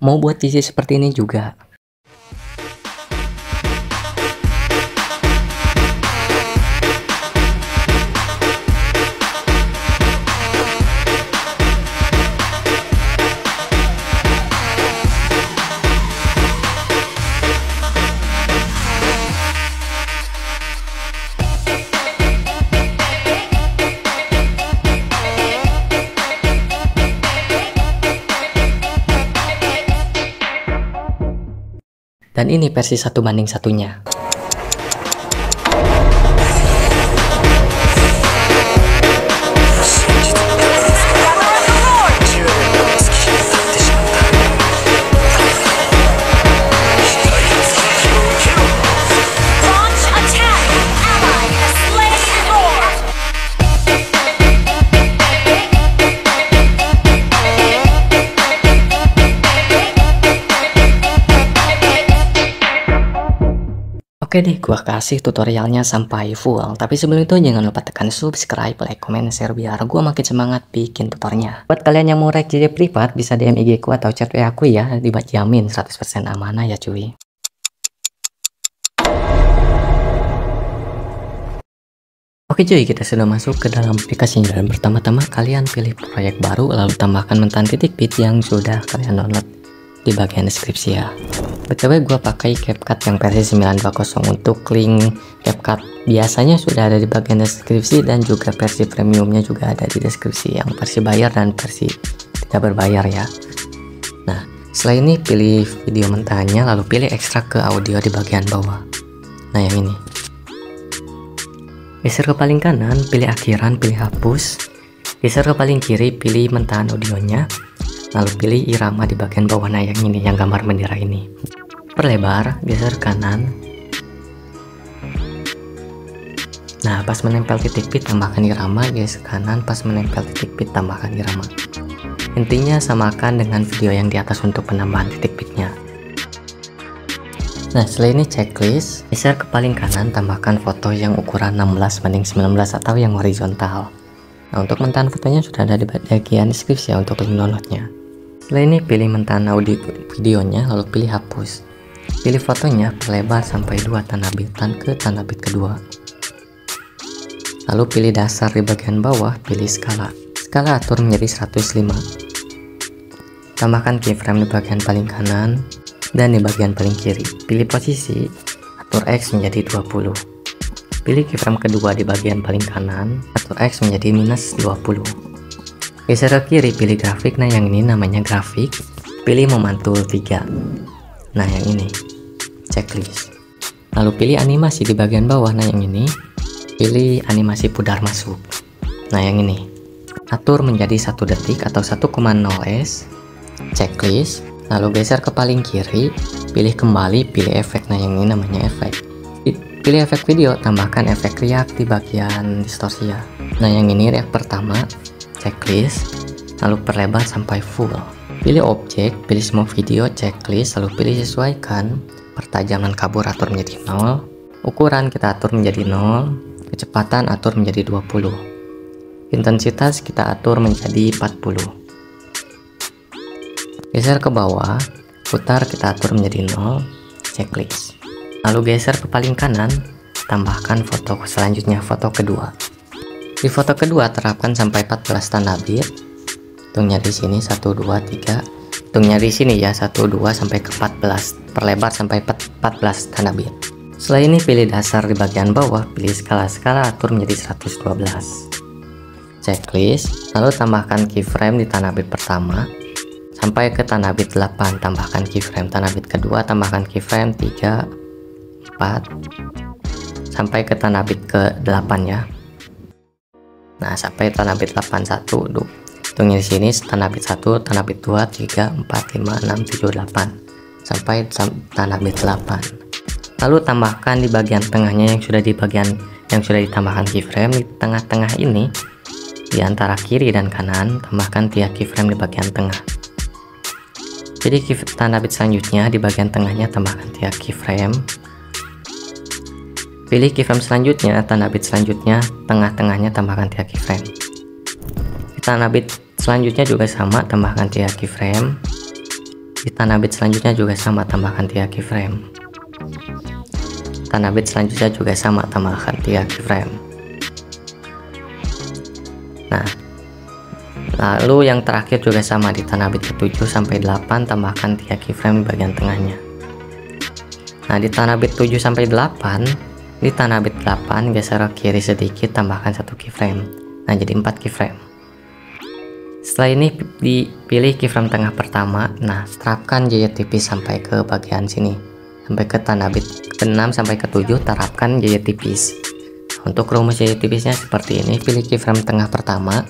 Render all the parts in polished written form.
Mau buat isi seperti ini juga. Dan ini versi 1:1-nya. Oke deh, gua kasih tutorialnya sampai full. Tapi sebelum itu jangan lupa tekan subscribe, like, comment, share biar gua makin semangat bikin tutorialnya. Buat kalian yang mau rek jadi privat bisa DM IG ku atau chat WA aku ya, dijamin 100% amanah ya cuy. Oke cuy, kita sudah masuk ke dalam aplikasinya. Dan pertama-tama kalian pilih proyek baru, lalu tambahkan mentan titik.py yang sudah kalian download di bagian deskripsi ya. BTW gua pakai CapCut yang versi 920. Untuk link CapCut biasanya sudah ada di bagian deskripsi, dan juga versi premiumnya juga ada di deskripsi, yang versi bayar dan versi tidak berbayar ya. Nah, setelah ini pilih video mentahnya, lalu pilih ekstrak ke audio di bagian bawah. Nah, yang ini. Geser ke paling kanan, pilih akhiran, pilih hapus. Geser ke paling kiri, pilih mentahan audionya. Lalu pilih irama di bagian bawah, nah yang ini, yang gambar bendera ini. Perlebar, geser kanan. Nah, pas menempel titik.py tambahkan irama, geser kanan, pas menempel titik.py tambahkan irama. Intinya samakan dengan video yang di atas untuk penambahan titik.py-nya. Nah, setelah ini checklist, geser ke paling kanan, tambahkan foto yang ukuran 16:19 atau yang horizontal. Nah, untuk mentahan fotonya sudah ada di bagian deskripsi ya, untuk link downloadnya. Setelah ini pilih mentahan audio videonya, lalu pilih hapus. Pilih fotonya, perlebar sampai 2 tanda bitan ke tanda bit kedua. Lalu pilih dasar di bagian bawah, pilih skala. Skala atur menjadi 105. Tambahkan keyframe di bagian paling kanan dan di bagian paling kiri. Pilih posisi, atur X menjadi 20. Pilih keyframe kedua di bagian paling kanan, atur X menjadi -20. Geser ke kiri, pilih grafik. Nah, yang ini namanya grafik. Pilih memantul 3. Nah, yang ini checklist. Lalu pilih animasi di bagian bawah. Nah, yang ini pilih animasi pudar masuk. Nah, yang ini atur menjadi 1 detik atau 1,0 s. Checklist. Lalu geser ke paling kiri, pilih kembali, pilih efek. Nah, yang ini namanya efek. Pilih efek video, tambahkan efek riak di bagian distorsi ya. Nah, yang ini riak pertama. Checklist, lalu perlebar sampai full. Pilih objek, pilih semua video, checklist, lalu pilih sesuaikan. Pertajaman kabur atur menjadi 0, ukuran kita atur menjadi 0, kecepatan atur menjadi 20, intensitas kita atur menjadi 40. Geser ke bawah, putar kita atur menjadi 0, checklist. Lalu geser ke paling kanan, tambahkan foto selanjutnya, foto kedua. Di foto kedua terapkan sampai 14 tanda bit. Hitungnya di sini 1 2 3. Hitungnya di sini ya 1 2 sampai ke 14. Perlebar sampai 14 tanda bit. Setelah ini pilih dasar di bagian bawah, pilih skala atur menjadi 112. Checklist, lalu tambahkan keyframe di tanda bit pertama sampai ke tanda bit 8, tambahkan keyframe tanda bit kedua, tambahkan keyframe 3 4 sampai ke tanda bit ke 8 ya. Nah, sampai tanda bit 81. Hitungnya di sini tanda bit 1, tanda bit 2, 3, 4, 5, 6, 7, 8 sampai tanda bit 8. Lalu tambahkan di bagian tengahnya yang sudah ditambahkan keyframe. Di tengah-tengah ini, di antara kiri dan kanan, tambahkan 3 keyframe di bagian tengah. Jadi tanda bit selanjutnya di bagian tengahnya tambahkan 3 keyframe. Pilih keyframe selanjutnya, tanda bit selanjutnya, tengah-tengahnya tambahkan 3 keyframe. Di tanda bit selanjutnya juga sama, tambahkan 3 keyframe. Di tanah bit selanjutnya juga sama, tambahkan 3 keyframe. Tanah bit selanjutnya juga sama, tambahkan 3 keyframe. Nah, lalu yang terakhir juga sama, di tanah bit ke-7 sampai 8 tambahkan 3 keyframe di bagian tengahnya. Nah, di tanah bit 7 sampai 8, di tanah bit 8 geser ke kiri sedikit, tambahkan 1 keyframe. Nah, jadi 4 keyframe. Setelah ini dipilih keyframe tengah pertama. Nah, terapkan jaya tipis sampai ke bagian sini, sampai ke tanah bit ke-6 sampai ke-7 terapkan jaya tipis. Untuk rumus jaya tipisnya seperti ini. Pilih keyframe tengah pertama,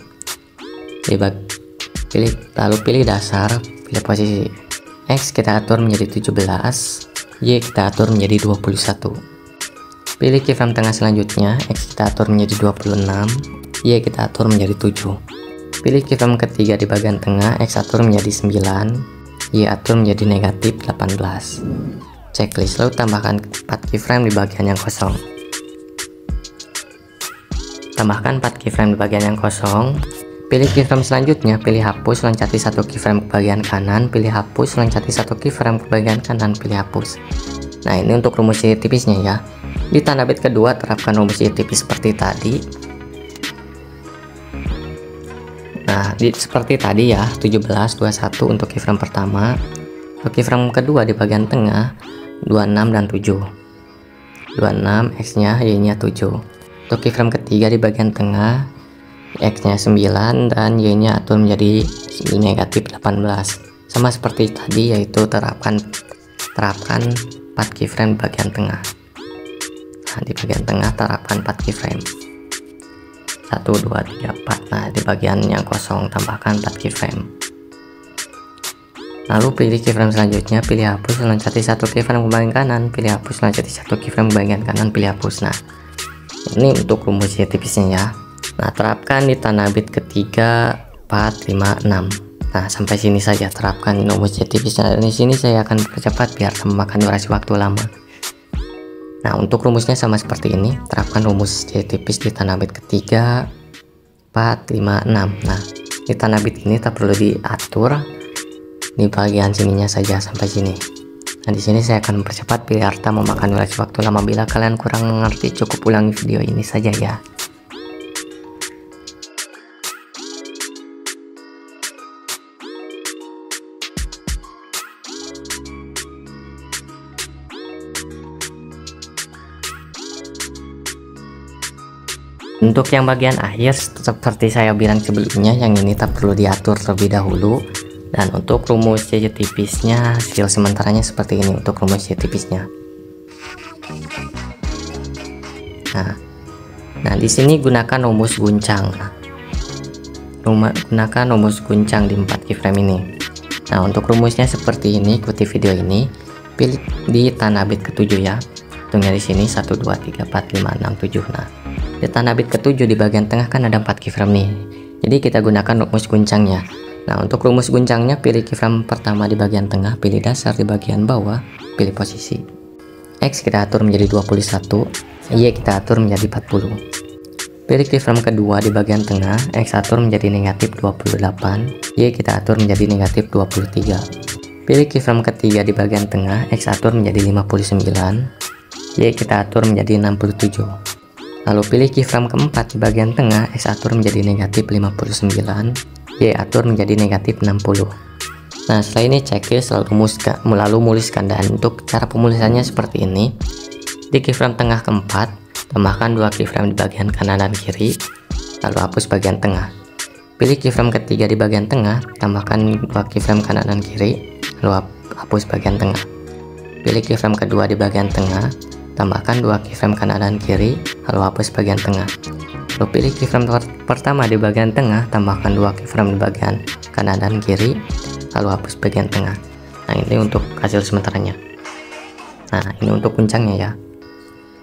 lalu pilih dasar, pilih posisi X kita atur menjadi 17, Y kita atur menjadi 21. Pilih keyframe tengah selanjutnya, X kita atur menjadi 26, Y kita atur menjadi 7. Pilih keyframe ketiga di bagian tengah, X atur menjadi 9, Y atur menjadi negatif 18. Checklist, lalu tambahkan 4 keyframe di bagian yang kosong. Tambahkan 4 keyframe di bagian yang kosong. Pilih keyframe selanjutnya, pilih hapus, loncati 1 keyframe ke bagian kanan, pilih hapus, loncati 1 keyframe ke bagian kanan, pilih hapus. Nah, ini untuk rumus jaya tipisnya ya. Di tanah bit kedua terapkan rumus jaya tipis seperti tadi. Nah, seperti tadi ya, 17, 21 untuk keyframe pertama. Untuk keyframe kedua di bagian tengah, 26 dan 7. 26, X-nya, Y-nya 7. Untuk keyframe ketiga di bagian tengah, X-nya 9 dan Y-nya atur menjadi negatif 18. Sama seperti tadi, yaitu terapkan 4 keyframe di bagian tengah. Nah, di bagian tengah terapkan 4 keyframe. 1, 2, 3, 4. Nah, di bagian yang kosong tambahkan 4 keyframe. Lalu pilih keyframe selanjutnya, pilih hapus, loncati 1 keyframe ke bagian kanan, pilih hapus, loncati 1 keyframe ke bagian kanan, pilih hapus. Nah, ini untuk rumus jaya tipisnya ya. Nah, terapkan di tanah bit ketiga, 4, 5, 6. Nah, sampai sini saja terapkan rumus jaya tipisnya. Di sini saya akan percepat biar memakan durasi waktu lama. Nah, untuk rumusnya sama seperti ini. Terapkan rumus jaya tipis di tanah bit ketiga, 4, 5, 6. Nah, di tanah bit ini tak perlu diatur, di bagian sininya saja sampai sini. Nah, di sini saya akan mempercepat biar tak memakan durasi waktu lama. Bila kalian kurang mengerti, cukup ulangi video ini saja ya. Untuk yang bagian akhir seperti saya bilang sebelumnya, yang ini tak perlu diatur terlebih dahulu. Dan untuk rumus jaya tipisnya, hasil sementaranya seperti ini untuk rumus jaya tipisnya. Nah, di sini gunakan rumus guncang. Gunakan rumus guncang di 4 keyframe ini. Nah, untuk rumusnya seperti ini, ikuti video ini. Pilih di tanah bit ke-7 ya. Hitungnya di sini 1, 2, 3, 4, 5, 6, 7. Nah, di tanah bit ke-7 di bagian tengah kan ada 4 keyframe nih. Jadi kita gunakan rumus guncangnya. Nah, untuk rumus guncangnya, pilih keyframe pertama di bagian tengah, pilih dasar di bagian bawah, pilih posisi. X kita atur menjadi 21, Y kita atur menjadi 40. Pilih keyframe kedua di bagian tengah, X atur menjadi negatif 28, Y kita atur menjadi negatif 23. Pilih keyframe ketiga di bagian tengah, X atur menjadi 59, Y kita atur menjadi 67. Lalu pilih keyframe keempat di bagian tengah, X atur menjadi negatif 59, Y atur menjadi negatif 60. Nah, setelah ini checklist lalu mulihkan, dan untuk cara pemulisannya seperti ini. Di keyframe tengah keempat, tambahkan 2 keyframe di bagian kanan dan kiri, lalu hapus bagian tengah. Pilih keyframe ketiga di bagian tengah, tambahkan 2 keyframe kanan dan kiri, lalu hapus bagian tengah. Pilih keyframe kedua di bagian tengah, tambahkan 2 keyframe kanan dan kiri, lalu hapus bagian tengah. Lalu pilih keyframe pertama di bagian tengah, tambahkan 2 keyframe di bagian kanan dan kiri, lalu hapus bagian tengah. Nah, ini untuk hasil sementaranya. Nah, ini untuk guncangnya ya.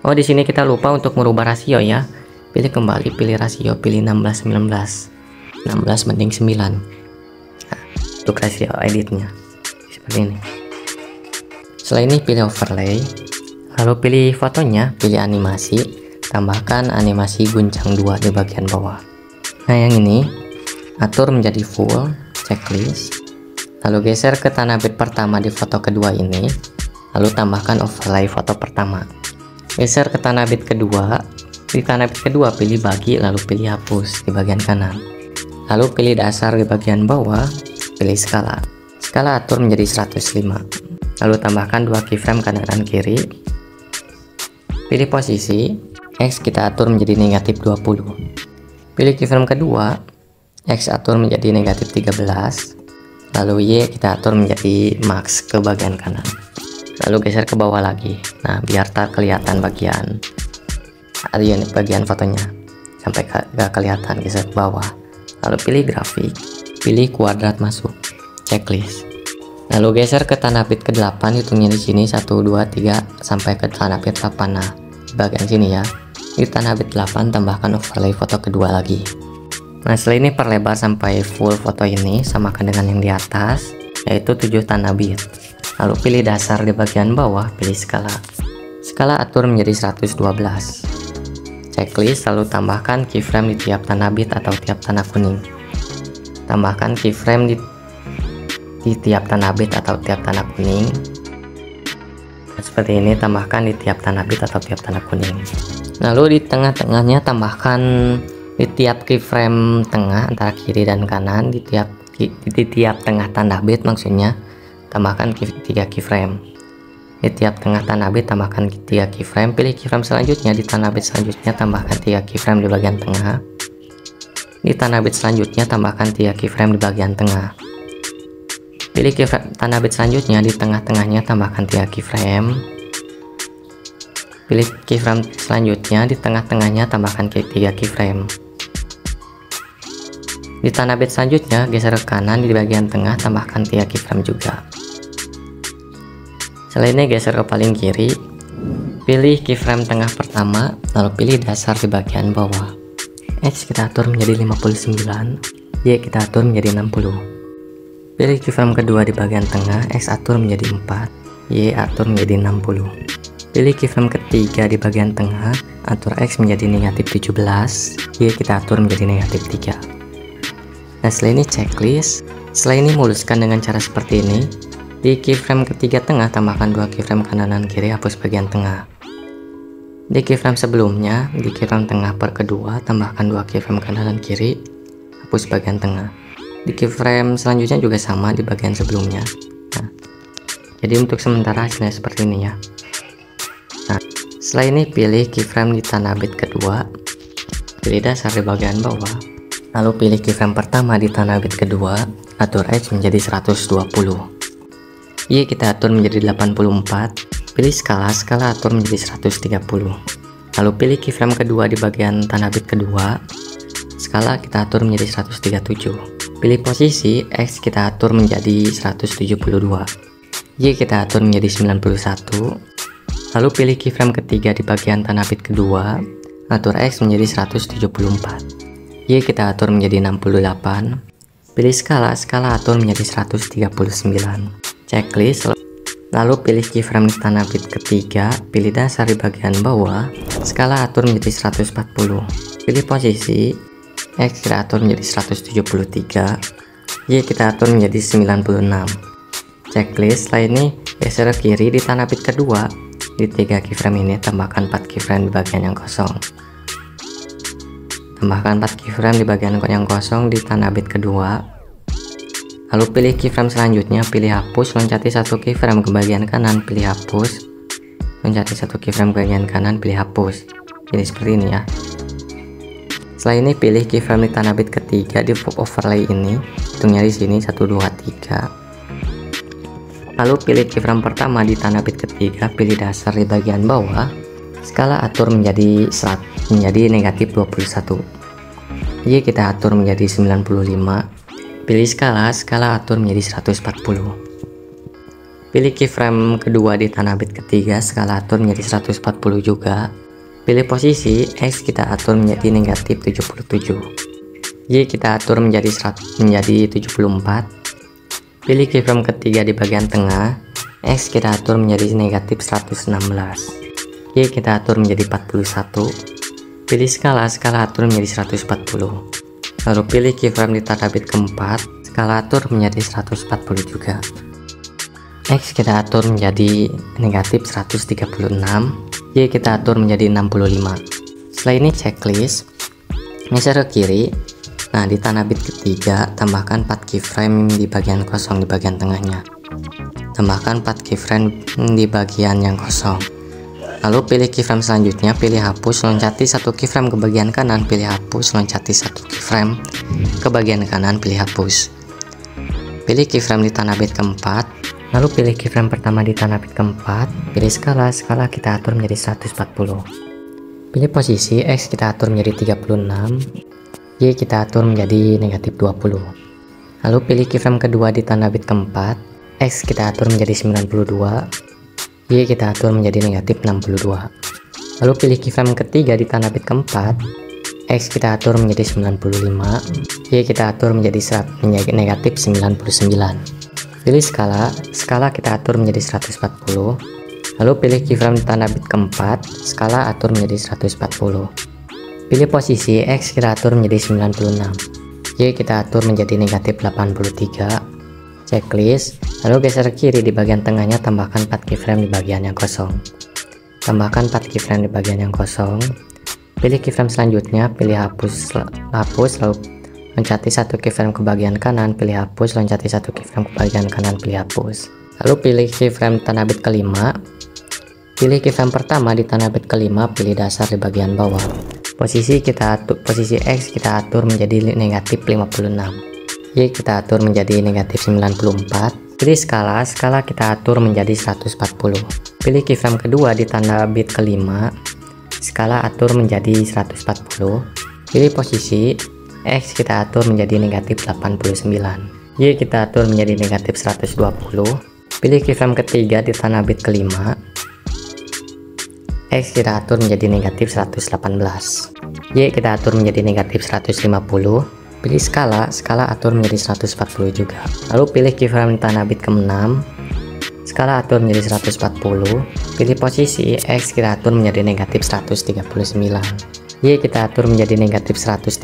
Oh, di sini kita lupa untuk merubah rasio ya. Pilih kembali, pilih rasio, pilih 16 19. 16 banding 9. Nah, untuk rasio editnya seperti ini. Setelah ini pilih overlay, lalu pilih fotonya, pilih animasi, tambahkan animasi guncang 2 di bagian bawah. Nah, yang ini atur menjadi full, checklist, Lalu geser ke tanah bit pertama di foto kedua ini, lalu tambahkan overlay foto pertama. Geser ke tanah bit kedua, di tanah bit kedua pilih bagi, lalu pilih hapus di bagian kanan. Lalu pilih dasar di bagian bawah, pilih skala. Skala atur menjadi 105. Lalu tambahkan 2 keyframe kanan dan kiri. Pilih posisi, X kita atur menjadi negatif 20. Pilih keyframe kedua, X atur menjadi negatif 13. Lalu Y kita atur menjadi max ke bagian kanan. Lalu geser ke bawah lagi. Nah, biar tak kelihatan bagian fotonya. Sampai gak kelihatan, geser ke bawah. Lalu pilih grafik, pilih kuadrat masuk, checklist. Lalu geser ke tanah bit ke-8, hitungnya di sini 1 2 3 sampai ke tanah bit 8. Nah, di bagian sini ya. Di tanah bit 8 tambahkan overlay foto kedua lagi. Nah, setelah ini perlebar sampai full foto ini, samakan dengan yang di atas, yaitu 7 tanah bit. Lalu pilih dasar di bagian bawah, pilih skala. Skala atur menjadi 112. Checklist, lalu tambahkan keyframe di tiap tanah bit atau tiap tanah kuning. Tambahkan keyframe di tiap tanah bit atau tiap tanah kuning. Seperti ini, tambahkan di tiap tanah bit atau tiap tanah kuning. Lalu di tengah-tengahnya tambahkan di tiap keyframe tengah antara kiri dan kanan, di tiap tengah tanah bit maksudnya tambahkan 3 keyframe. Di tiap tengah tanah bit tambahkan 3 keyframe. Pilih keyframe selanjutnya, di tanah bit selanjutnya tambahkan 3 keyframe di bagian tengah. Di tanah bit selanjutnya tambahkan 3 keyframe di bagian tengah. Pilih keyframe tanah bit selanjutnya, di tengah-tengahnya tambahkan 3 keyframe. Pilih keyframe selanjutnya, di tengah-tengahnya tambahkan 3 keyframe. Di tanah bit selanjutnya geser ke kanan, di bagian tengah tambahkan 3 keyframe juga. Setelah ini geser ke paling kiri, pilih keyframe tengah pertama, lalu pilih dasar di bagian bawah. X kita atur menjadi 59, Y kita atur menjadi 60. Pilih keyframe kedua di bagian tengah, X atur menjadi 4, Y atur menjadi 60. Pilih keyframe ketiga di bagian tengah, atur X menjadi negatif 17, Y kita atur menjadi negatif 3. Nah, setelah ini checklist. Setelah ini muluskan dengan cara seperti ini. Di keyframe ketiga tengah tambahkan 2 keyframe kanan dan kiri, hapus bagian tengah. Di keyframe sebelumnya, di keyframe tengah per kedua tambahkan 2 keyframe kanan dan kiri, hapus bagian tengah. Di keyframe selanjutnya juga sama di bagian sebelumnya. Nah, jadi untuk sementara hasilnya seperti ini ya. Nah, setelah ini pilih keyframe di tanah bit kedua, pilih dasar di bagian bawah. Lalu pilih keyframe pertama di tanah bit kedua, atur X menjadi 120. Y kita atur menjadi 84. Pilih skala atur menjadi 130. Lalu pilih keyframe kedua di bagian tanah bit kedua, skala kita atur menjadi 137. Pilih posisi, X kita atur menjadi 172. Y kita atur menjadi 91. Lalu pilih keyframe ketiga di bagian tanah bit kedua, atur X menjadi 174. Y kita atur menjadi 68. Pilih skala atur menjadi 139. Checklist, lalu pilih keyframe di tanah bit ketiga, pilih dasar di bagian bawah, skala atur menjadi 140. Pilih posisi, X kita atur menjadi 173, Y kita atur menjadi 96. Checklist, setelah ini geser ke kiri di tanah bit kedua, di 3 keyframe ini tambahkan 4 keyframe di bagian yang kosong. Tambahkan 4 keyframe di bagian yang kosong di tanah bit kedua. Lalu pilih keyframe selanjutnya, pilih hapus, loncati 1 keyframe ke bagian kanan, pilih hapus. Loncati 1 keyframe ke bagian kanan, pilih hapus. Jadi seperti ini ya. Setelah ini pilih keyframe di tanah bit ketiga di overlay ini, hitungnya di sini 1 2 3. Lalu pilih keyframe pertama di tanah bit ketiga, pilih dasar di bagian bawah, skala atur menjadi negatif 21. Y kita atur menjadi 95. Pilih skala atur menjadi 140. Pilih keyframe kedua di tanah bit ketiga, skala atur menjadi 140 juga. Pilih posisi, X kita atur menjadi negatif 77. Y kita atur menjadi 74. Pilih keyframe ketiga di bagian tengah, X kita atur menjadi negatif 116. Y kita atur menjadi 41. Pilih skala atur menjadi 140. Lalu pilih keyframe di tanah bit keempat, skala atur menjadi 140 juga. X kita atur menjadi negatif 136, Y kita atur menjadi 65. Setelah ini checklist, geser ke kiri. Nah, di tanah bit ketiga tambahkan 4 keyframe di bagian kosong di bagian tengahnya. Tambahkan 4 keyframe di bagian yang kosong. Lalu pilih keyframe selanjutnya, pilih hapus, loncati 1 keyframe ke bagian kanan, pilih hapus, loncati 1 keyframe ke bagian kanan, pilih hapus. Pilih keyframe di tanah bit keempat, lalu pilih keyframe pertama di tanah bit keempat, pilih skala kita atur menjadi 140. Pilih posisi, X kita atur menjadi 36, Y kita atur menjadi negatif 20. Lalu pilih keyframe kedua di tanah bit keempat, X kita atur menjadi 92, Y kita atur menjadi negatif 62. Lalu pilih keyframe ketiga di tanah bit keempat, X kita atur menjadi 95, Y kita atur menjadi negatif 99. Pilih skala kita atur menjadi 140. Lalu pilih keyframe di tanah bit keempat, skala atur menjadi 140. Pilih posisi, X kita atur menjadi 96, Y kita atur menjadi negatif 83. Checklist, lalu geser kiri di bagian tengahnya, tambahkan 4 keyframe di bagian yang kosong. Tambahkan 4 keyframe di bagian yang kosong. Pilih keyframe selanjutnya, pilih hapus, lalu loncati 1 keyframe ke bagian kanan, pilih hapus, loncati 1 keyframe ke bagian kanan, pilih hapus. Lalu pilih keyframe tanah bit kelima. Pilih keyframe pertama di tanah bit kelima, pilih dasar di bagian bawah. Posisi X kita atur menjadi negatif 56. Y kita atur menjadi negatif 94. Pilih skala kita atur menjadi 140. Pilih keyframe kedua di tanda bit kelima, skala atur menjadi 140. Pilih posisi, X kita atur menjadi negatif 89. Y kita atur menjadi negatif 120. Pilih keyframe ketiga di tanah bit kelima, X kita atur menjadi negatif 118. Y kita atur menjadi negatif 150. Pilih skala atur menjadi 140 juga. Lalu pilih keyframe tanah bit ke-6, skala atur menjadi 140. Pilih posisi, X kita atur menjadi negatif 139. Y kita atur menjadi negatif 135.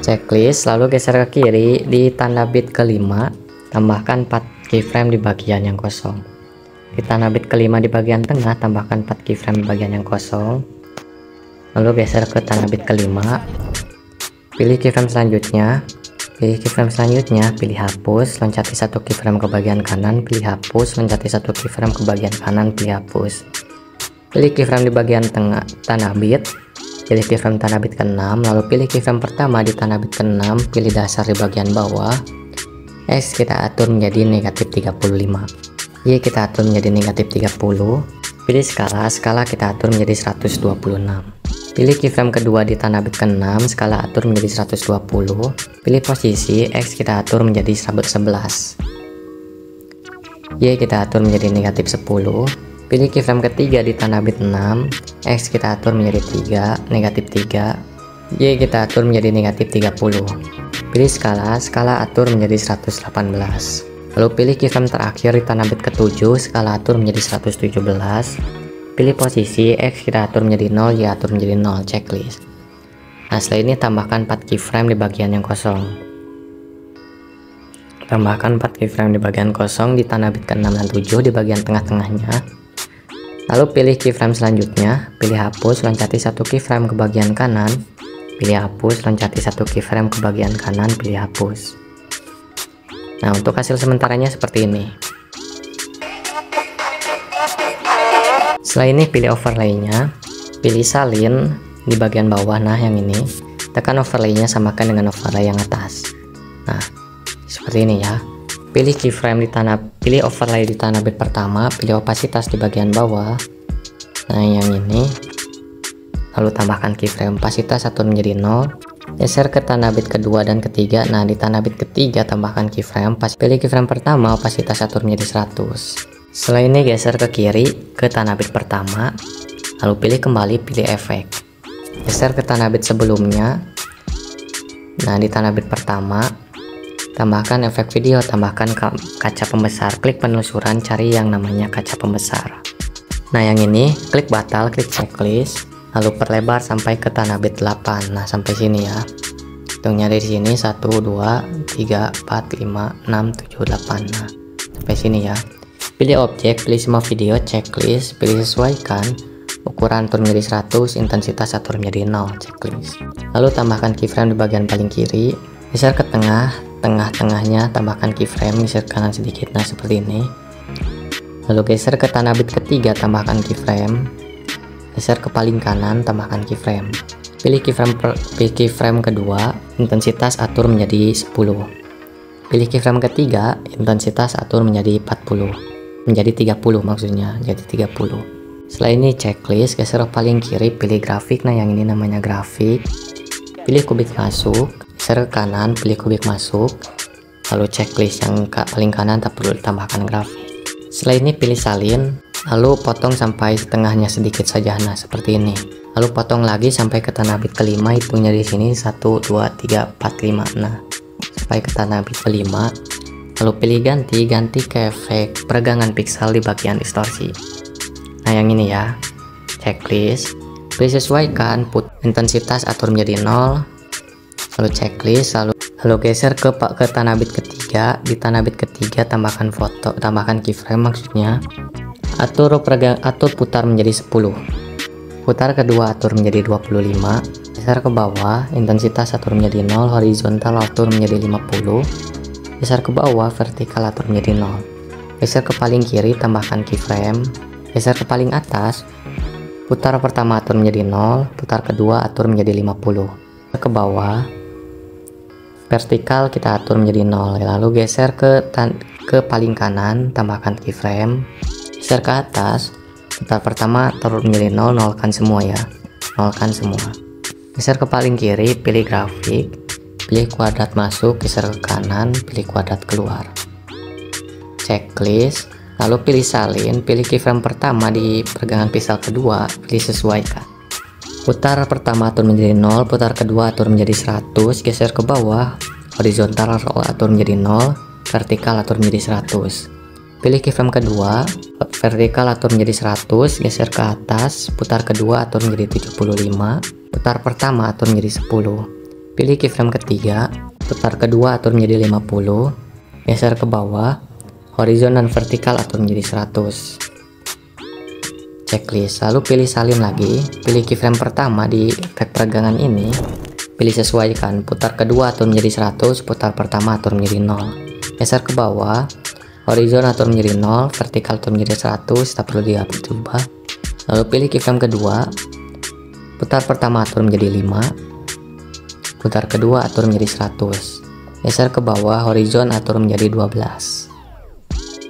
Checklist, lalu geser ke kiri di tanda bit ke-5, tambahkan 4 keyframe di bagian yang kosong. Di tanah bit ke-5 di bagian tengah, tambahkan 4 keyframe di bagian yang kosong. Lalu geser ke tanah bit ke-5. Pilih keyframe selanjutnya, pilih hapus, loncati 1 keyframe ke bagian kanan, pilih hapus, loncati 1 keyframe ke bagian kanan, pilih hapus. Pilih keyframe di bagian tengah tanah bit, pilih keyframe tanah bit ke-6, lalu pilih keyframe pertama di tanah bit ke-6, pilih dasar di bagian bawah. X kita atur menjadi negatif 35, Y kita atur menjadi negatif 30. Pilih skala kita atur menjadi 126. Pilih keyframe kedua di tanah bit ke-6, skala atur menjadi 120. Pilih posisi, X kita atur menjadi 11. Y kita atur menjadi negatif 10. Pilih keyframe ketiga di tanah bit 6, X kita atur menjadi negatif 3. Y kita atur menjadi negatif 30. Pilih skala atur menjadi 118. Lalu pilih keyframe terakhir di tanah bit ke-7, skala atur menjadi 117. Pilih posisi, X kita atur menjadi 0, Y atur menjadi 0, checklist. Nah, setelah ini tambahkan 4 keyframe di bagian yang kosong. Tambahkan 4 keyframe di bagian kosong di tanah bit ke-6 dan 7 di bagian tengah-tengahnya. Lalu pilih keyframe selanjutnya, pilih hapus, loncati 1 keyframe ke bagian kanan, pilih hapus, loncati 1 keyframe ke bagian kanan, pilih hapus. Nah, untuk hasil sementaranya seperti ini. Setelah ini pilih overlay-nya, pilih salin di bagian bawah. Nah, yang ini tekan overlay-nya, samakan dengan overlay yang atas. Nah, seperti ini ya. Pilih keyframe pilih overlay di tanah bit pertama, pilih opasitas di bagian bawah. Nah, yang ini. Lalu tambahkan keyframe opasitas atur menjadi 0. Geser ke tanah bit kedua dan ketiga. Nah, di tanah bit ketiga tambahkan keyframe. Pilih keyframe pertama, opasitas atur menjadi 100. Setelah ini geser ke kiri ke tanah bit pertama, lalu pilih kembali, pilih efek. Geser ke tanah bit sebelumnya. Nah, di tanah bit pertama tambahkan efek video, tambahkan kaca pembesar, klik penelusuran, cari yang namanya kaca pembesar. Nah, yang ini klik batal, klik checklist, lalu perlebar sampai ke tanah bit 8. Nah, sampai sini ya. Hitungnya dari sini 1 2 3 4 5 6 7 8. Nah, sampai sini ya. Pilih objek, pilih semua video, checklist, pilih sesuaikan, ukuran atur menjadi 100, intensitas atur menjadi 0, checklist. Lalu tambahkan keyframe di bagian paling kiri, geser ke tengah, tengah-tengahnya tambahkan keyframe, geser kanan sedikit, nah seperti ini. Lalu geser ke tanah bit ketiga, tambahkan keyframe, geser ke paling kanan, tambahkan keyframe. Pilih keyframe kedua, intensitas atur menjadi 10. Pilih keyframe ketiga, intensitas atur menjadi 40. Menjadi 30 maksudnya, jadi 30. Setelah ini checklist, geser paling kiri, pilih grafik, nah yang ini namanya grafik. Pilih kubik masuk, geser ke kanan, pilih kubik masuk. Lalu checklist yang paling kanan tak perlu ditambahkan grafik. Setelah ini pilih salin, lalu potong sampai setengahnya sedikit saja, nah seperti ini. Lalu potong lagi sampai ke tanah bit kelima, hitungnya di sini 1 2 3 4 5. Nah, sampai ke tanah bit kelima. Lalu pilih ganti ke efek peregangan piksel di bagian distorsi. Nah yang ini ya, checklist, pilih sesuaikan, intensitas atur menjadi 0. Lalu checklist, lalu geser ke tanah bit ketiga. Di tanah bit ketiga tambahkan foto, tambahkan keyframe maksudnya. Atur putar menjadi 10. Putar kedua atur menjadi 25. Geser ke bawah, intensitas atur menjadi 0, horizontal atur menjadi 50. Geser ke bawah, vertikal atur menjadi 0. Geser ke paling kiri, tambahkan keyframe. Geser ke paling atas, putar pertama atur menjadi 0, putar kedua atur menjadi 50. Geser ke bawah, vertikal kita atur menjadi 0. Lalu geser ke paling kanan, tambahkan keyframe. Geser ke atas, putar pertama atur menjadi 0, nolkan semua ya, nolkan semua. Geser ke paling kiri, pilih grafik. Pilih kuadrat masuk, geser ke kanan, pilih kuadrat keluar. Checklist, lalu pilih salin, pilih keyframe pertama di peregangan piksel kedua, pilih sesuaikan. Putar pertama atur menjadi 0, putar kedua atur menjadi 100, geser ke bawah, horizontal atur menjadi 0, vertikal atur menjadi 100. Pilih keyframe kedua, vertikal atur menjadi 100, geser ke atas, putar kedua atur menjadi 75, putar pertama atur menjadi 10. Pilih keyframe ketiga, putar kedua atur menjadi 50, geser ke bawah, horizon dan vertikal atur menjadi 100. Checklist, lalu pilih salin lagi, pilih keyframe pertama di efek peregangan ini, pilih sesuaikan, putar kedua atur menjadi 100, putar pertama atur menjadi 0. Geser ke bawah, horizon atur menjadi 0, vertikal atur menjadi 100, tak perlu diubah. Lalu pilih keyframe kedua, putar pertama atur menjadi 5, putar kedua atur menjadi 100. Geser ke bawah, horizon atur menjadi 12.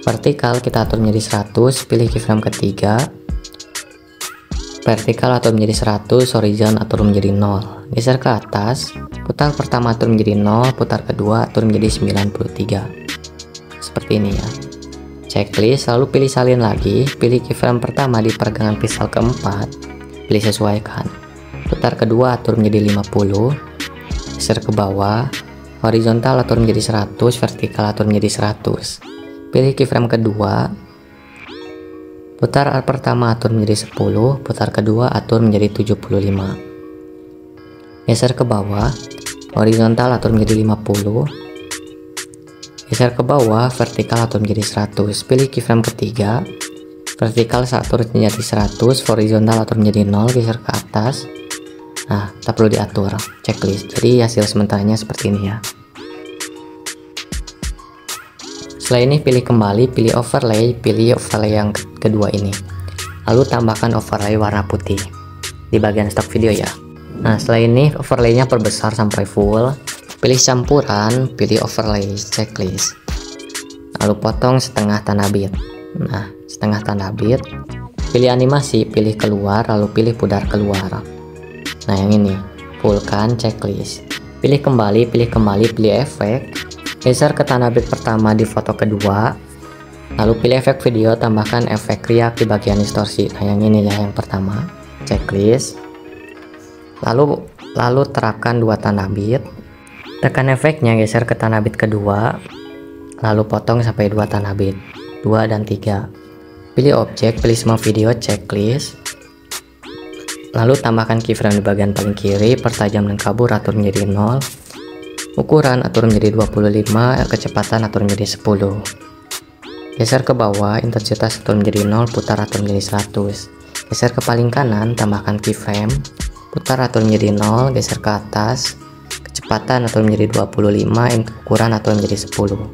Vertikal kita atur menjadi 100, pilih keyframe ketiga. Vertikal atur menjadi 100, horizon atur menjadi 0. Geser ke atas, putar pertama atur menjadi 0, putar kedua atur menjadi 93. Seperti ini ya. Checklist, lalu pilih salin lagi, pilih keyframe pertama di peregangan piksel keempat, pilih sesuaikan. Putar kedua atur menjadi 50. Geser ke bawah, horizontal atur menjadi 100, vertikal atur menjadi 100. Pilih keyframe kedua, putar pertama atur menjadi 10, putar kedua atur menjadi 75. Geser ke bawah, horizontal atur menjadi 50. Geser ke bawah, vertikal atur menjadi 100. Pilih keyframe ketiga, vertikal atur menjadi 100, horizontal atur menjadi 0, geser ke atas. Nah, tak perlu diatur. Checklist, jadi hasil sementaranya seperti ini ya. Setelah ini pilih kembali, pilih overlay yang kedua ini. Lalu tambahkan overlay warna putih di bagian stok video ya. Nah, setelah ini overlaynya perbesar sampai full. Pilih campuran, pilih overlay checklist. Lalu potong setengah tanah bit. Nah, setengah tanah bit. Pilih animasi, pilih keluar, lalu pilih pudar keluar. Nah yang ini, fullkan checklist. Pilih kembali, pilih efek. Geser ke tanah bit pertama di foto kedua. Lalu pilih efek video, tambahkan efek riak di bagian distorsi. Nah yang ini ya, yang pertama. Checklist. Lalu terapkan dua tanah bit. Tekan efeknya, geser ke tanah bit kedua. Lalu potong sampai dua tanah bit, 2 dan 3. Pilih objek, pilih semua video, checklist. Lalu tambahkan keyframe di bagian paling kiri, pertajam dan kabur atur menjadi 0. Ukuran atur menjadi 25, kecepatan atur menjadi 10. Geser ke bawah, intensitas atur menjadi 0, putar atur menjadi 100. Geser ke paling kanan, tambahkan keyframe, putar atur menjadi 0, geser ke atas, kecepatan atur menjadi 25, ukuran atur menjadi 10.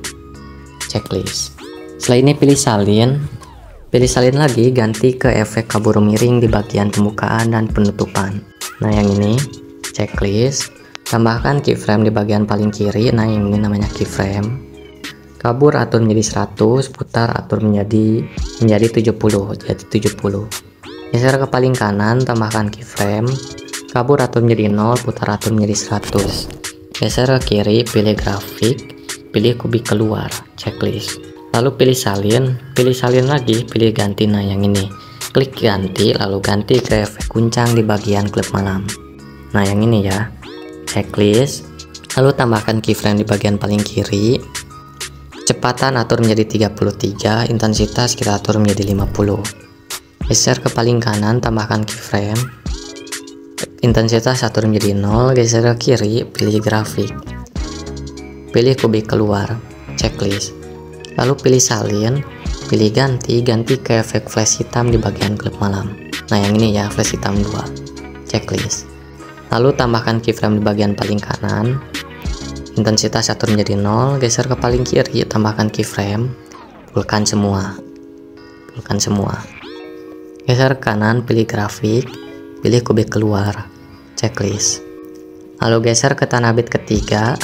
Checklist. Setelah ini pilih salin lagi, ganti ke efek kabur miring di bagian pembukaan dan penutupan. Nah yang ini checklist, tambahkan keyframe di bagian paling kiri. Nah yang ini namanya keyframe. Kabur atur menjadi 100, putar atur menjadi 70, jadi 70. Geser ke paling kanan, tambahkan keyframe, kabur atur menjadi 0, putar atur menjadi 100. Geser ke kiri, pilih grafik, pilih kubik keluar, checklist. Lalu pilih salin lagi, pilih ganti. Nah yang ini, klik ganti, lalu ganti ke efek guncang di bagian klip malam. Nah yang ini ya, checklist. Lalu tambahkan keyframe di bagian paling kiri. Kecepatan atur menjadi 33, intensitas kita atur menjadi 50. Geser ke paling kanan, tambahkan keyframe, intensitas atur menjadi 0. Geser ke kiri, pilih grafik, pilih kubik keluar, checklist. Lalu pilih salin, pilih ganti ke efek flash hitam di bagian klip malam. Nah yang ini ya, flash hitam 2, checklist. Lalu tambahkan keyframe di bagian paling kanan, intensitas atur menjadi 0, geser ke paling kiri, tambahkan keyframe, pulkan semua. Geser ke kanan, pilih grafik, pilih kubik keluar, checklist. Lalu geser ke tanah bit ketiga,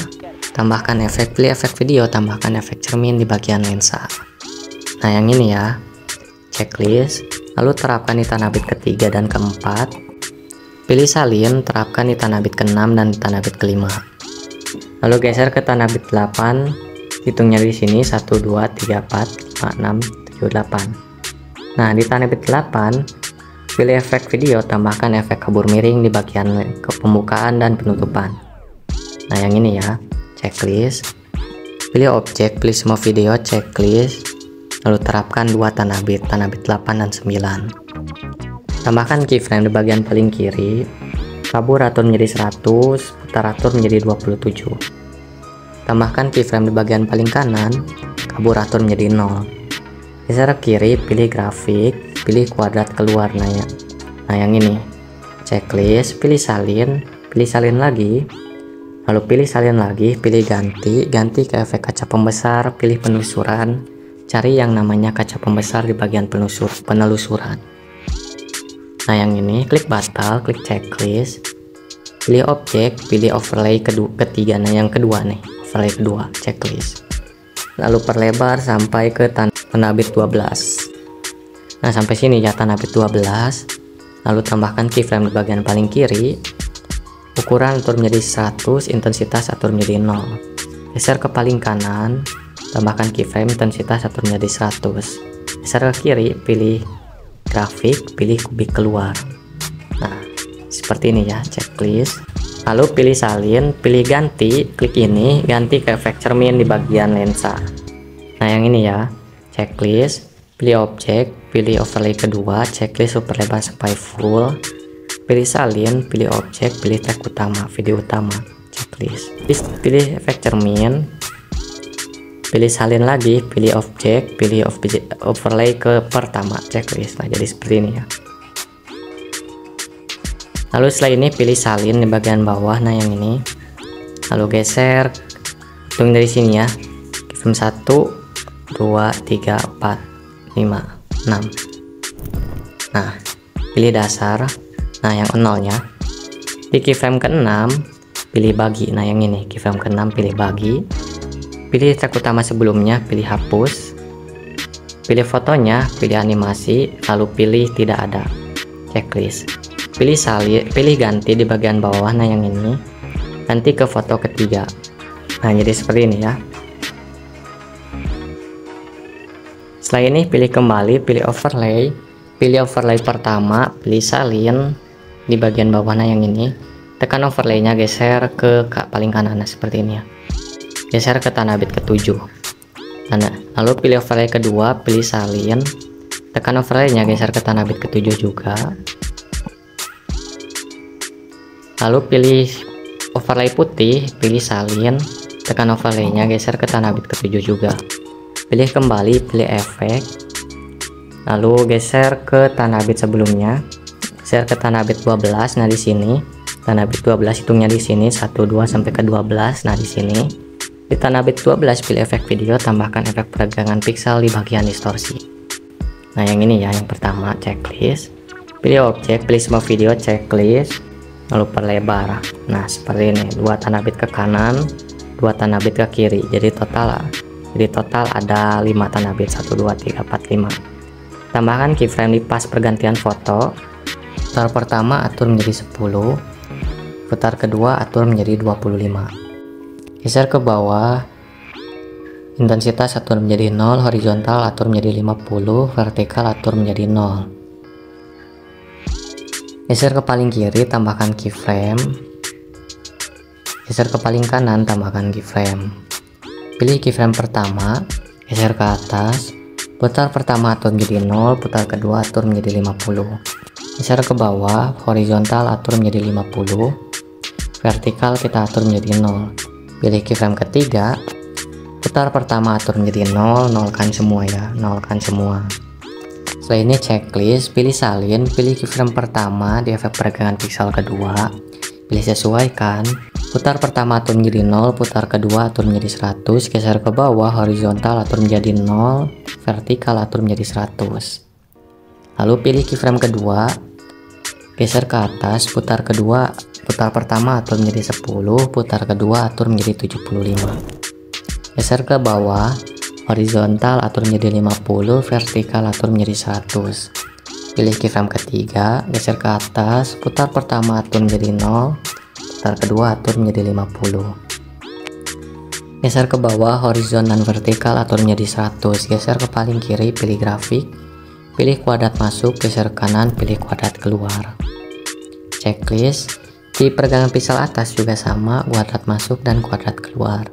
tambahkan efek, pilih efek video, tambahkan efek cermin di bagian lensa. Nah yang ini ya, checklist. Lalu terapkan di tanah bit ketiga dan keempat. Pilih salin, terapkan di tanah bit ke-6 dan di tanah bit ke-5. Lalu geser ke tanah bit 8, hitungnya di sini 1, 2, 3, 4, 5, 6, 7, 8. Nah di tanah bit 8, pilih efek video, tambahkan efek kabur miring di bagian pembukaan dan penutupan. Nah yang ini ya, checklist. Pilih objek, pilih semua video, checklist. Lalu terapkan dua tanah bit 8 dan 9. Tambahkan keyframe di bagian paling kiri. Kabur atur menjadi 100, putar atur menjadi 27. Tambahkan keyframe di bagian paling kanan, kabur atur menjadi 0. Geser ke kiri, pilih grafik, pilih kuadrat keluar. Nah yang ini, checklist, pilih salin lagi, lalu pilih salin lagi, pilih ganti ke efek kaca pembesar, pilih penelusuran, cari yang namanya kaca pembesar di bagian penelusuran. Nah yang ini, klik batal, klik checklist, pilih objek, pilih overlay ketiga. Nah yang kedua nih, overlay kedua, checklist. Lalu perlebar sampai ke tanah bit 12. Nah sampai sini ya tanah bit 12. Lalu tambahkan keyframe di bagian paling kiri. Ukuran atur menjadi 100, intensitas atur menjadi 0. Geser ke paling kanan, tambahkan keyframe, intensitas atur menjadi 100. Geser ke kiri, pilih grafik, pilih kubik keluar. Nah seperti ini ya, checklist. Lalu pilih salin, pilih ganti, klik ini, ganti ke efek cermin di bagian lensa. Nah yang ini ya, checklist, pilih objek, pilih overlay kedua, checklist super lebar sampai full, pilih salin, pilih objek, pilih tag utama, video utama, checklist. Pilih efek cermin, pilih salin lagi, pilih objek, pilih overlay ke pertama, checklist. Nah jadi seperti ini ya. Lalu setelah ini pilih salin di bagian bawah. Nah yang ini, lalu geser, hitung dari sini ya, keyframe 1, 2, 3, 4, 5, 6. Nah pilih dasar. Nah yang nolnya di keyframe ke-6, pilih bagi. Nah yang ini keyframe ke-6, pilih bagi, pilih tag utama sebelumnya, pilih hapus, pilih fotonya, pilih animasi, lalu pilih tidak ada, checklist. Pilih salin, pilih ganti di bagian bawah. Nah yang ini ganti ke foto ketiga. Nah jadi seperti ini ya. Setelah ini pilih kembali, pilih overlay pertama, pilih salin di bagian bawah. Nah yang ini tekan overlaynya, geser ke paling kanan. Nah seperti ini ya, geser ke tanah bit ke-7. Nah, lalu pilih overlay kedua, pilih salin, tekan overlaynya, geser ke tanah bit ke-7 juga. Lalu pilih overlay putih, pilih salin, tekan overlaynya, geser ke tanah bit ke-7 juga. Pilih kembali, pilih efek, lalu geser ke tanah bit sebelumnya, geser ke tanah bit 12. Nah di sini tanah bit 12 hitungnya di sini 1 2 sampai ke 12. Nah di sini di tanah bit 12 pilih efek video, tambahkan efek peregangan piksel di bagian distorsi. Nah yang ini ya, yang pertama checklist, pilih objek, pilih semua video, checklist, lalu perlebar. Nah seperti ini, 2 tanah bit ke kanan, 2 tanah bit ke kiri, jadi total ada 5 tanah bit, 1 2 3 4 5. Tambahkan keyframe di pas pergantian foto. Putar pertama atur menjadi 10, putar kedua atur menjadi 25. Geser ke bawah, intensitas atur menjadi 0, horizontal atur menjadi 50, vertikal atur menjadi 0. Geser ke paling kiri, tambahkan keyframe. Geser ke paling kanan, tambahkan keyframe. Pilih keyframe pertama, geser ke atas, putar pertama atur menjadi 0, putar kedua atur menjadi 50. Geser ke bawah, horizontal atur menjadi 50, vertikal kita atur menjadi 0. Pilih keyframe ketiga, putar pertama atur menjadi 0, nolkan semua ya, nolkan semua. Setelah ini checklist, pilih salin, pilih keyframe pertama di efek peregangan piksel kedua, pilih sesuaikan, putar pertama atur menjadi 0, putar kedua atur menjadi 100, geser ke bawah, horizontal atur menjadi 0, vertikal atur menjadi 100. Lalu pilih keyframe kedua, geser ke atas, putar pertama atur menjadi 10, putar kedua atur menjadi 75. Geser ke bawah, horizontal atur menjadi 50, vertikal atur menjadi 100. Pilih keyframe ketiga, geser ke atas, putar pertama atur menjadi 0, putar kedua atur menjadi 50. Geser ke bawah, horizon dan vertikal atur menjadi 100. Geser ke paling kiri, pilih grafik, pilih kuadrat masuk, geser ke kanan, pilih kuadrat keluar. Checklist, di peregangan piksel atas juga sama, kuadrat masuk dan kuadrat keluar.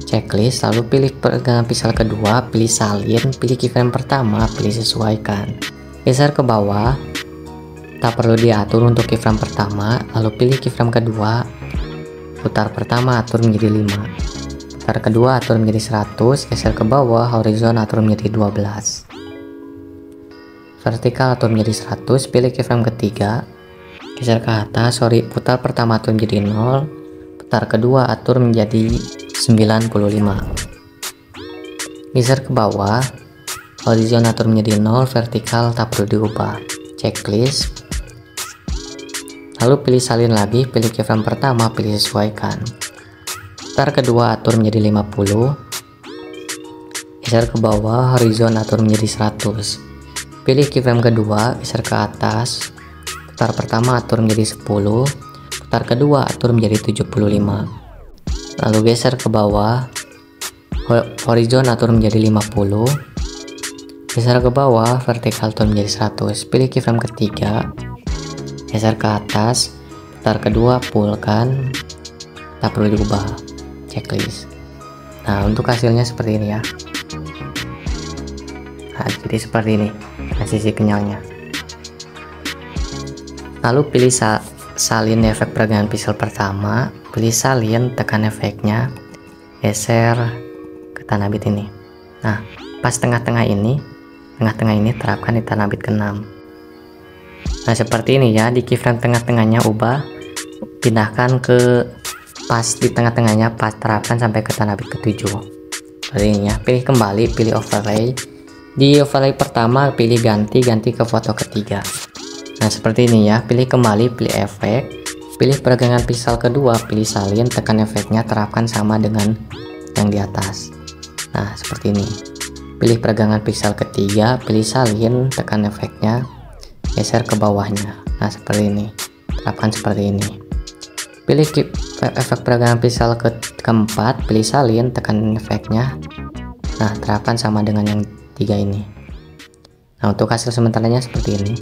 Checklist, lalu pilih peregangan piksel kedua, pilih salin, pilih keyframe pertama, pilih sesuaikan. Geser ke bawah, tak perlu diatur untuk keyframe pertama, lalu pilih keyframe kedua, putar pertama atur menjadi 5, putar kedua atur menjadi 100, geser ke bawah, horizon atur menjadi 12, vertikal atur menjadi 100, pilih keyframe ketiga, geser ke atas, putar pertama atur menjadi 0, putar kedua atur menjadi 95. Geser ke bawah, horizon atur menjadi 0, vertikal tak perlu diubah. Checklist, lalu pilih salin lagi, pilih keyframe pertama, pilih sesuaikan. Putar kedua atur menjadi 50. Geser ke bawah, horizon atur menjadi 100. Pilih keyframe kedua, geser ke atas, putar pertama atur menjadi 10, putar kedua atur menjadi 75. Lalu geser ke bawah, horizon atur menjadi 50, geser ke bawah, vertikal atur menjadi 100. Pilih keyframe ketiga, geser ke atas, putar kedua, fullkan, tak perlu diubah. Checklist. Nah untuk hasilnya seperti ini ya. Nah jadi seperti ini sisi kenyalnya. Lalu pilih salin efek peregangan piksel pertama, pilih salin, tekan efeknya, geser ke tanah bit ini. Nah pas tengah-tengah ini terapkan di tanah bit ke-6. Nah seperti ini ya, di keyframe tengah-tengahnya ubah, pindahkan ke pas di tengah-tengahnya, pas terapkan sampai ke tanah bit ke-7. Seperti ini ya, pilih kembali, pilih overlay. Di overlay pertama pilih ganti ke foto ketiga. Nah seperti ini ya, pilih kembali, pilih efek, pilih peregangan piksel kedua, pilih salin, tekan efeknya, terapkan sama dengan yang di atas. Nah seperti ini, pilih peregangan piksel ketiga, pilih salin, tekan efeknya, geser ke bawahnya. Nah seperti ini, terapkan seperti ini. Pilih efek peregangan piksel keempat, pilih salin, tekan efeknya. Nah terapkan sama dengan yang tiga ini. Nah untuk hasil sementaranya seperti ini.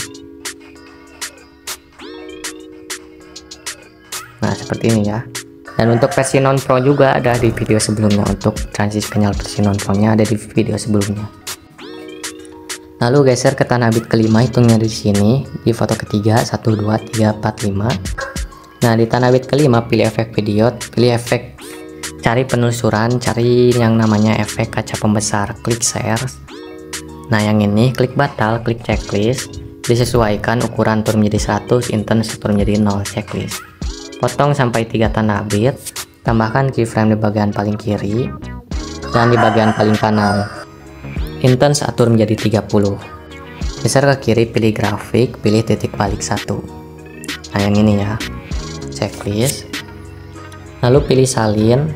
Nah seperti ini ya. Dan untuk versi non pro juga ada di video sebelumnya. Untuk transisi kenyal versi non pro nya ada di video sebelumnya. Lalu geser ke tanah bit kelima, hitungnya di sini di foto ketiga, 1 2 3 4 5. Nah, di tanah bit kelima pilih efek video, pilih efek, cari penelusuran, cari yang namanya efek kaca pembesar, klik share. Nah, yang ini klik batal, klik checklist, disesuaikan ukuran atur menjadi 100, intens atur menjadi 0, checklist. Potong sampai 3 tanah bit, tambahkan keyframe di bagian paling kiri dan di bagian paling kanan. Intens atur menjadi 30. Geser ke kiri, pilih grafik, pilih titik balik 1. Nah, yang ini ya. Checklist, lalu pilih salin,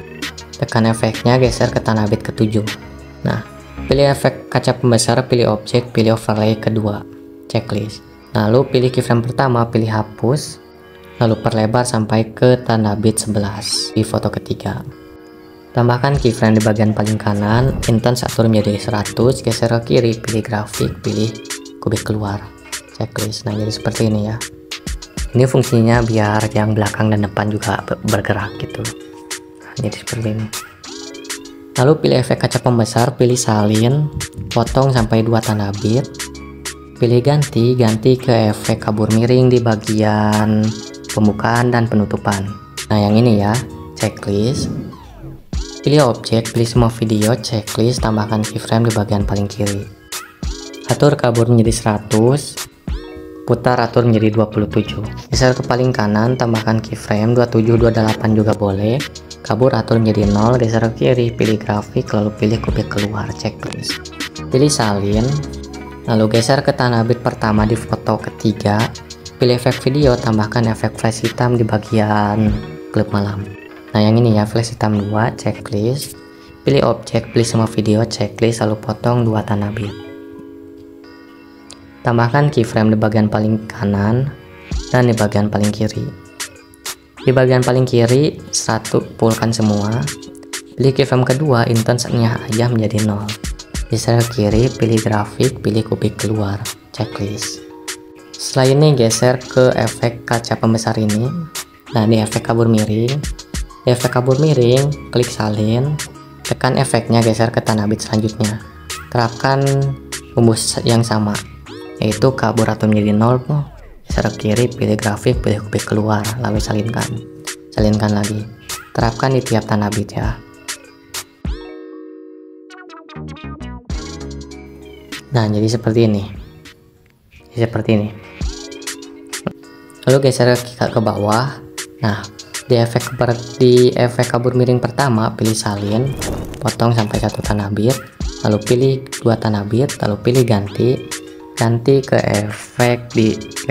tekan efeknya, geser ke tanah bit ke-7. Nah, pilih efek kaca pembesar, pilih objek, pilih overlay kedua, checklist. Lalu pilih keyframe pertama, pilih hapus, lalu perlebar sampai ke tanah bit 11 di foto ketiga. Tambahkan keyframe di bagian paling kanan, intens atur menjadi 100, geser ke kiri, pilih grafik, pilih kubik keluar, checklist. Nah, jadi seperti ini ya. Ini fungsinya biar yang belakang dan depan juga bergerak gitu. Nah, jadi seperti ini. Lalu pilih efek kaca pembesar, pilih salin, potong sampai 2 tanah bit, pilih ganti ke efek kabur miring di bagian pembukaan dan penutupan. Nah, yang ini ya, checklist, pilih objek, pilih semua video, checklist, tambahkan keyframe di bagian paling kiri, atur kabur menjadi 100, putar atur menjadi 27. Geser ke paling kanan, tambahkan keyframe 27, 28 juga boleh. Kabur atur menjadi 0, geser ke kiri, pilih grafik, lalu pilih kubik keluar, checklist. Pilih salin, lalu geser ke tanah bit pertama di foto ketiga, pilih efek video, tambahkan efek flash hitam di bagian klip malam. Nah, yang ini ya, flash hitam 2, checklist. Pilih objek, pilih semua video, checklist, lalu potong 2 tanah bit. Tambahkan keyframe di bagian paling kanan dan di bagian paling kiri. Di bagian paling kiri, 1 pulkan semua. Pilih keyframe kedua, intensnya aja menjadi 0. Geser ke kiri, pilih grafik, pilih kubik keluar, checklist. Setelah ini geser ke efek kaca pembesar ini. Nah, di efek kabur miring. Di efek kabur miring, klik salin, tekan efeknya, geser ke tanah bit selanjutnya. Terapkan rumus yang sama, yaitu kabur atur menjadi 0, geser ke kiri, pilih grafik, pilih kubik keluar, lalu salinkan lagi, terapkan di tiap tanah bit ya. Nah, jadi seperti ini, lalu geser ke bawah. Nah, di efek kabur miring pertama, pilih salin, potong sampai 1 tanah bit, lalu pilih 2 tanah bit, lalu pilih ganti ke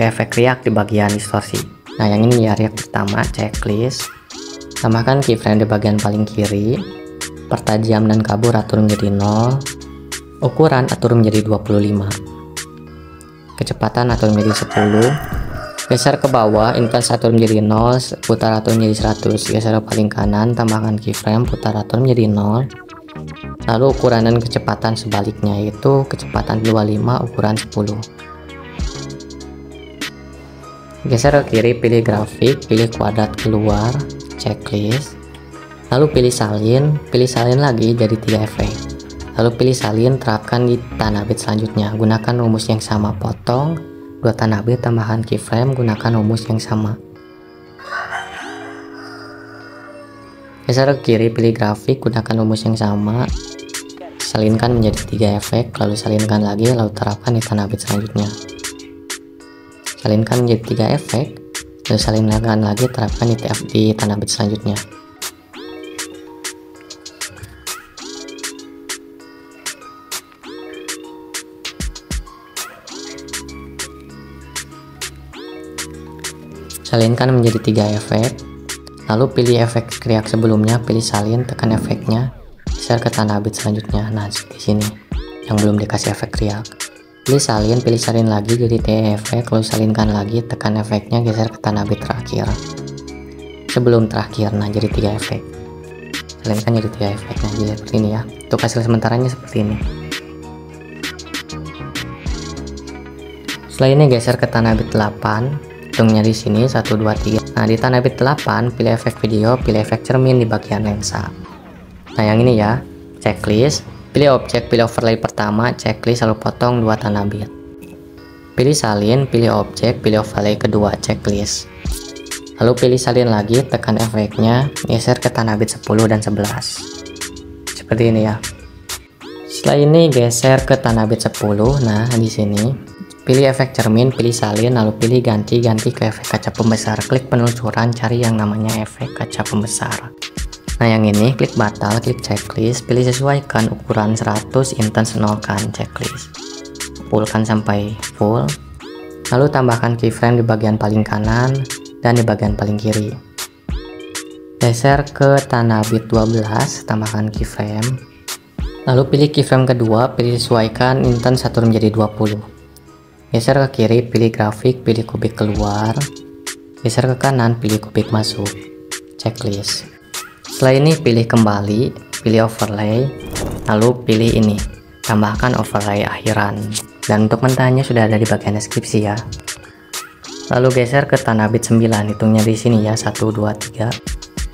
efek riak di bagian distorsi. Nah, yang ini ya, riak pertama, checklist. Tambahkan keyframe di bagian paling kiri, pertajam dan kabur atur menjadi 0, ukuran atur menjadi 25, kecepatan atur menjadi 10, geser ke bawah, intens atur menjadi 0, putar atur menjadi 100, geser ke paling kanan, tambahkan keyframe, putar atur menjadi 0, lalu ukuran dan kecepatan sebaliknya, yaitu kecepatan 25, ukuran 10. Geser ke kiri, pilih grafik, pilih kuadrat keluar, checklist, lalu pilih salin lagi jadi 3 efek, lalu pilih salin, terapkan di tanah bit selanjutnya, gunakan rumus yang sama, potong 2 tanah bit, tambahkan keyframe, gunakan rumus yang sama. Geser ke kiri, pilih grafik, gunakan rumus yang sama, salinkan menjadi 3 efek, lalu salinkan lagi, lalu terapkan di tanah bit selanjutnya. Salinkan menjadi 3 efek, lalu salinkan lagi, terapkan di tanah bit selanjutnya. Salinkan menjadi 3 efek, lalu pilih efek riak sebelumnya, pilih salin, tekan efeknya, geser ke tanah bit selanjutnya. Nah, di sini yang belum dikasih efek riak, pilih salin lagi jadi 3 efek, lalu salinkan lagi, tekan efeknya, geser ke tanah bit terakhir sebelum terakhir. Nah, jadi 3 efek, salinkan jadi 3 efek. Nah, jadi seperti ini ya, untuk hasil sementaranya seperti ini. Setelah ini geser ke tanah bit 8, hitungnya di sini 1, 2, 3. Nah, di tanah bit 8 pilih efek video, pilih efek cermin di bagian lensa. Nah, yang ini ya, checklist, pilih objek, pilih overlay pertama, checklist, lalu potong 2 tanah bit. Pilih salin, pilih objek, pilih overlay kedua, checklist, Lalu pilih salin lagi, tekan efeknya, geser ke tanah bit 10 dan 11. Seperti ini ya. Setelah ini geser ke tanah bit 10. Nah, di sini pilih efek cermin, pilih salin, lalu pilih ganti ke efek kaca pembesar. Klik penelusuran, cari yang namanya efek kaca pembesar. Nah, yang ini klik batal, klik checklist, pilih sesuaikan ukuran 100, intens nolkan checklist. Fullkan sampai full. Lalu tambahkan keyframe di bagian paling kanan dan di bagian paling kiri. Geser ke tanah bit 12, tambahkan keyframe. Lalu pilih keyframe kedua, pilih sesuaikan intens satur menjadi 20. Geser ke kiri, pilih grafik, pilih kubik keluar. Geser ke kanan, pilih kubik masuk. Checklist. Setelah ini pilih kembali, pilih overlay, lalu pilih ini, tambahkan overlay akhiran. Dan untuk mentahannya sudah ada di bagian deskripsi ya. Lalu geser ke tanah bit 9, hitungnya di sini ya, 1, 2, 3.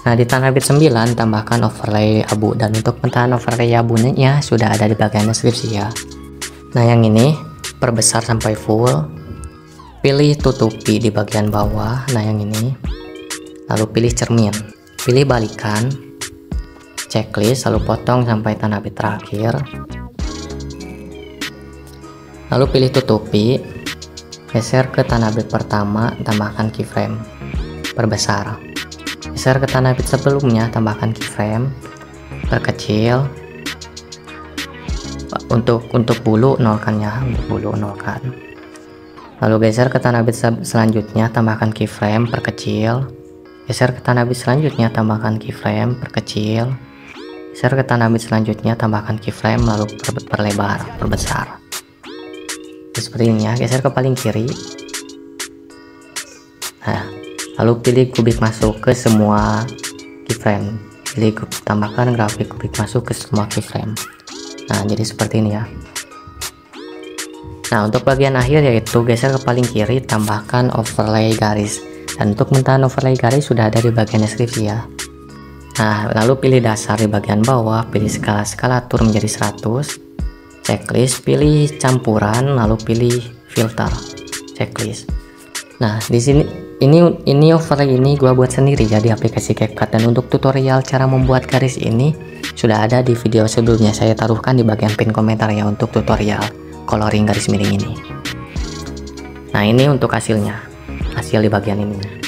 Nah, di tanah bit 9 tambahkan overlay abu, dan untuk pentahan overlay abunya sudah ada di bagian deskripsi ya. Nah, yang ini perbesar sampai full. Pilih tutupi di bagian bawah. Nah, yang ini. Lalu pilih cermin. Pilih balikan. Checklist, lalu potong sampai tanah bit terakhir. Lalu pilih tutupi. Geser ke tanah bit pertama, tambahkan keyframe. Perbesar. Geser ke tanah bit sebelumnya, tambahkan keyframe. Perkecil. Untuk bulu nolkan ya, untuk bulu nolkan. Lalu geser ke tanah bit selanjutnya, tambahkan keyframe, perkecil. Geser ke tanah bit selanjutnya, tambahkan keyframe, perkecil. Geser ke tanah bit selanjutnya, tambahkan keyframe, lalu perlebar, perbesar. Seperti ini ya. Geser ke paling kiri. Nah, lalu pilih kubik masuk ke semua keyframe. Pilih tambahkan grafik kubik masuk ke semua keyframe. Nah, jadi seperti ini ya. Nah, untuk bagian akhir yaitu geser ke paling kiri, tambahkan overlay garis. Dan untuk mentahan overlay garis sudah ada di bagian deskripsi ya. Nah, lalu pilih dasar di bagian bawah, pilih skala atur menjadi 100. Checklist, pilih campuran, lalu pilih filter. Checklist. Nah, di sini ini overlay ini gua buat sendiri ya di aplikasi CapCut, dan untuk tutorial cara membuat garis ini sudah ada di video sebelumnya. Saya taruhkan di bagian pin komentar ya untuk tutorial coloring garis miring ini. Nah, ini untuk hasilnya. Hasil di bagian ini.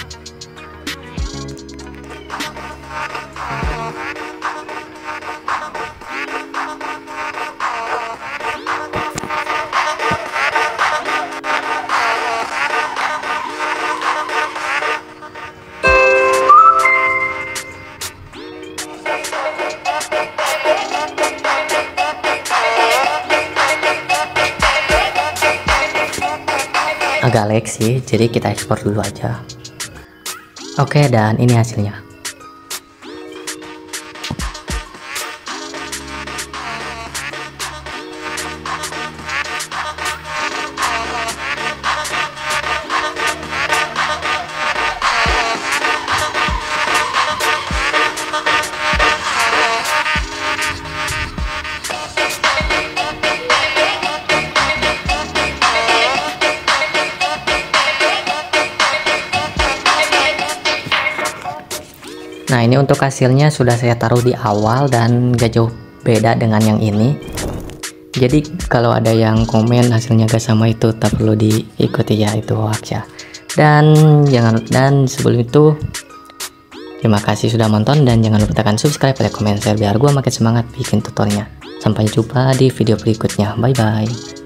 Agak lag sih, jadi kita ekspor dulu aja. Oke, dan ini hasilnya. Nah, ini untuk hasilnya sudah saya taruh di awal dan gak jauh beda dengan yang ini. Jadi kalau ada yang komen hasilnya gak sama, itu tak perlu diikuti ya, itu hoax ya. Dan sebelum itu terima kasih sudah nonton, dan jangan lupa tekan subscribe, like, comment, share biar gua makin semangat bikin tutorialnya. Sampai jumpa di video berikutnya. Bye bye.